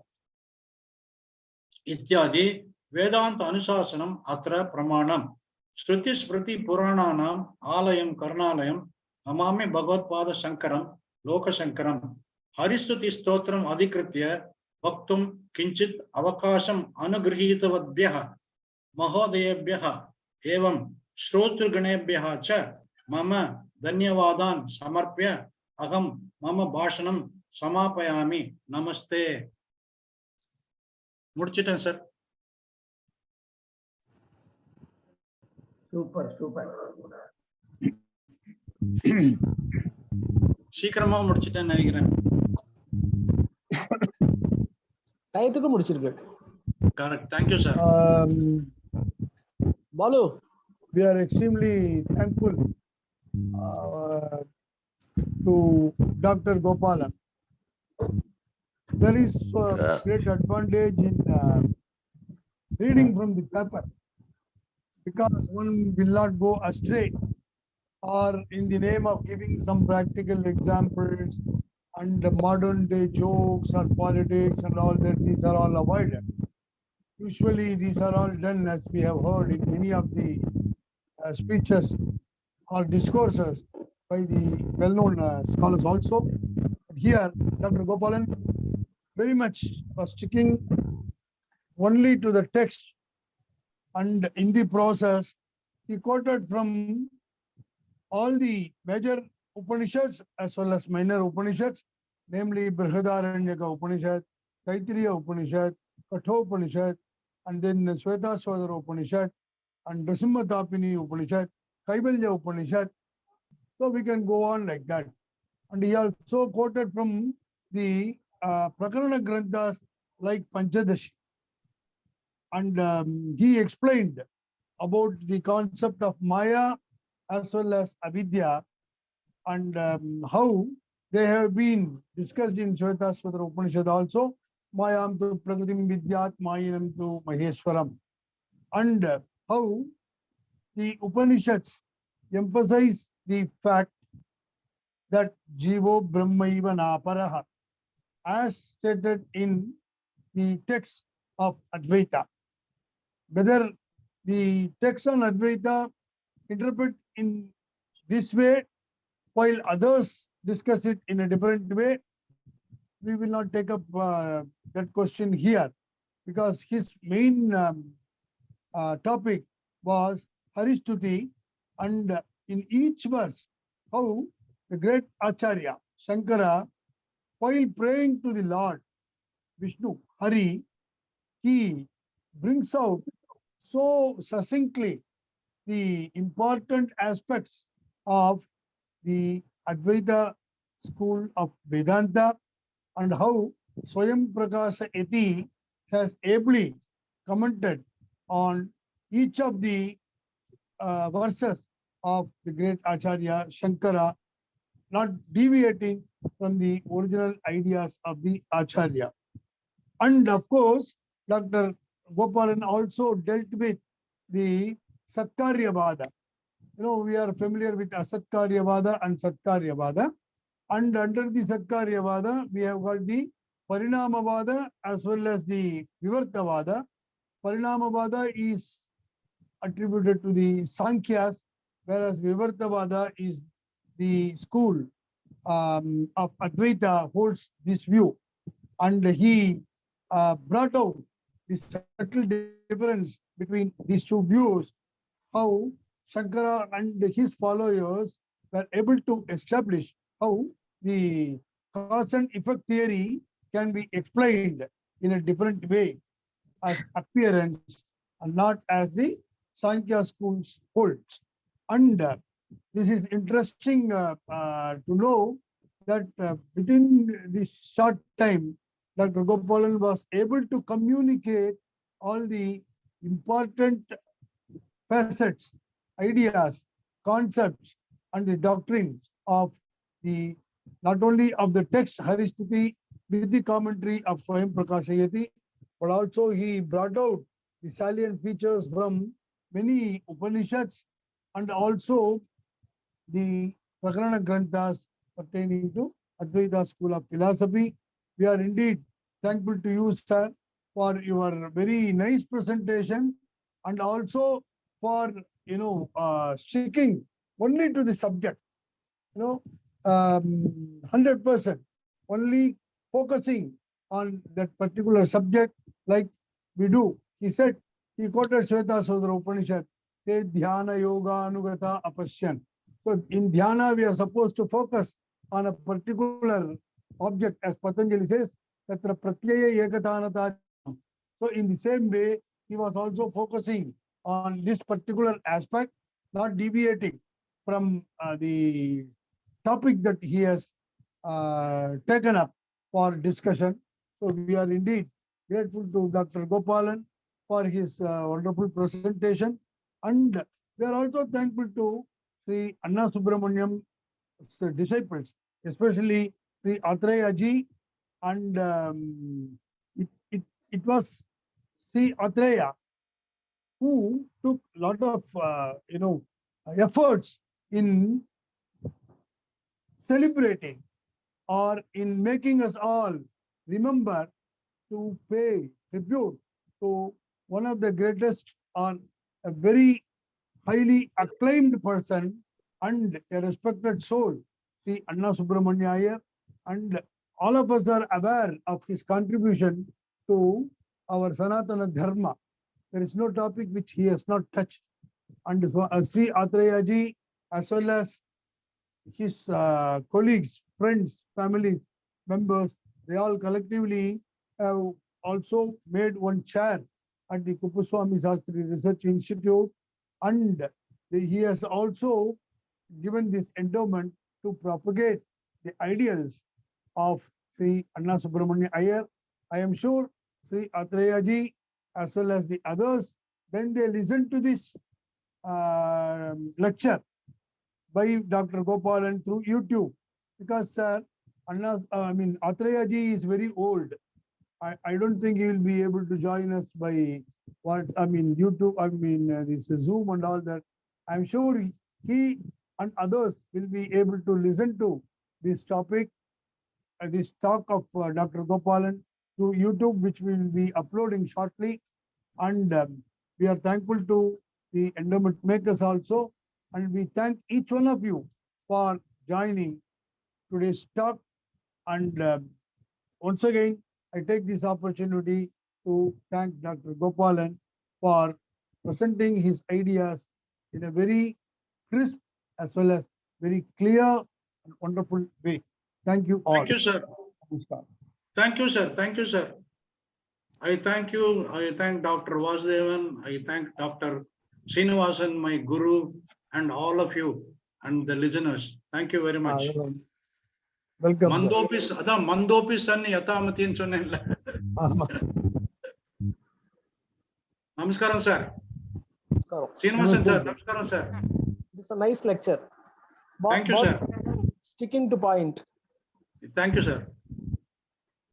Ityadi Vedanta Anusasanam Atra Pramanam Shruti Smriti Purananam Alayam Karnalayam Amami Bhagavad Sankaram Loka Sankaram Haristuti Stotram Adhikritya Bhaktum Kinchit Avakasham Anugrihitavadbhyaha Mahodayabhyaha Evam Shrotrganebhyaha Cha Mama Dhanyavadan Samarpya Agam Mama Bhashanam Samapayami Namaste. Mudichitan sir. Super, super. சீக்கிரமா முடிச்சிட்டேன்னு நினைக்கிறேன். டயத்துக்கு முடிச்சிருக்கு. Correct. Thank you, sir. Balu, we are extremely thankful to Dr. Gopalan. There is a great advantage in reading from the paper because one will not go astray or in the name of giving some practical examples and modern day jokes or politics and all that, these are all avoided. Usually these are all done, as we have heard in many of the speeches or discourses by the well-known scholars also. But here, Dr. Gopalan very much was sticking only to the text, and in the process, he quoted from all the major Upanishads as well as minor Upanishads, namely Brihadaranyaka Upanishad, Taittiriya Upanishad, Kathopanishad, and then Svetaswadara Upanishad, and Nrisimhatapini Upanishad, Kaivalya Upanishad. So we can go on like that. And he also quoted from the Prakarana Granthas like Panchadashi. And he explained about the concept of Maya as well as Avidya and how they have been discussed in Svetaswadara Upanishad also. Mayam tu Prakritim Vidyat Mayinam tu Maheshwaram. And how the Upanishads emphasize the fact that Jivo Brahmaiva Naparaha, as stated in the text of Advaita. Whether the text on Advaita interpret in this way, while others discuss it in a different way, we will not take up that question here, because his main topic was Haristuti, and in each verse, how the great Acharya, Shankara, while praying to the Lord, Vishnu, Hari, he brings out so succinctly the important aspects of the Advaita school of Vedanta and how Swayam Prakasha Eti has ably commented on each of the verses of the great Acharya Shankara, not deviating from the original ideas of the Acharya. And of course, Dr. Gopalan also dealt with the Satkaryavada. You know, we are familiar with Asatkaryavada and Satkaryavada. And under the Satkaryavada, we have got the Parinamavada as well as the Vivartavada. Parinamavada is attributed to the Sankhyas, whereas Vivartavada is the school of Advaita holds this view. And he brought out the subtle difference between these two views, how Shankara and his followers were able to establish how the cause and effect theory can be explained in a different way as appearance and not as the Sankhya schools holds. And this is interesting to know that within this short time, Dr. Gopalan was able to communicate all the important facets, ideas, concepts, and the doctrines of the not only of the text Haristuti with the commentary of Swayam Prakashayati, but also he brought out the salient features from many Upanishads and also the Prakarana Granthas pertaining to Advaita school of philosophy. We are indeed thankful to you, sir, for your very nice presentation and also for sticking only to the subject. 100% only focusing on that particular subject like we do. He said, he quoted Shvetasudra Upanishad, Te dhyana yoga anugata apashyan. So in dhyana, we are supposed to focus on a particular object, as Patanjali says, tatra pratyaya ekatanata. So in the same way, he was also focusing on this particular aspect, not deviating from the topic that he has taken up for discussion. So we are indeed grateful to Dr. Gopalan for his wonderful presentation. And we are also thankful to Sri Anna Subrahmaniam's disciples, especially Sri Atreya ji. And it was Sri Atreya who took a lot of efforts in celebrating or in making us all remember to pay tribute to one of the greatest or a very highly acclaimed person and a respected soul, Sri Anna Subrahmania Iyer, and all of us are aware of his contribution to our Sanatana Dharma. There is no topic which he has not touched. And Sri Atreya ji, as well as his colleagues, friends, family members, they all collectively have also made one chair at the Kupuswami Sastri Research Institute, and he has also given this endowment to propagate the ideals of Sri Anna Subrahmania Iyer. I am sure Sri Atreya ji, as well as the others, when they listen to this lecture by Dr. Gopalan through YouTube, because Atreya ji is very old. I don't think he will be able to join us by YouTube, this Zoom and all that. I'm sure he and others will be able to listen to this topic, this talk of Dr. Gopalan through YouTube, which we will be uploading shortly. And we are thankful to the endowment makers also. And we thank each one of you for joining today's talk. And once again, I take this opportunity to thank Dr. Gopalan for presenting his ideas in a very crisp as well as very clear and wonderful way. Thank you all. Thank you, sir. Namaskar. Thank you, sir. Thank you, sir. I thank you. I thank Dr. Vasudevan. I thank Dr. Srinivasan, my guru, and all of you and the listeners. Thank you very much. Welcome. Mandopis, adha mandopis anni yathamati sonnella. Namaskaram, sir. Srinivasan, sir. Namaskaram, sir. This is a nice lecture. Thank you, sir. Sticking to point. Thank you, sir.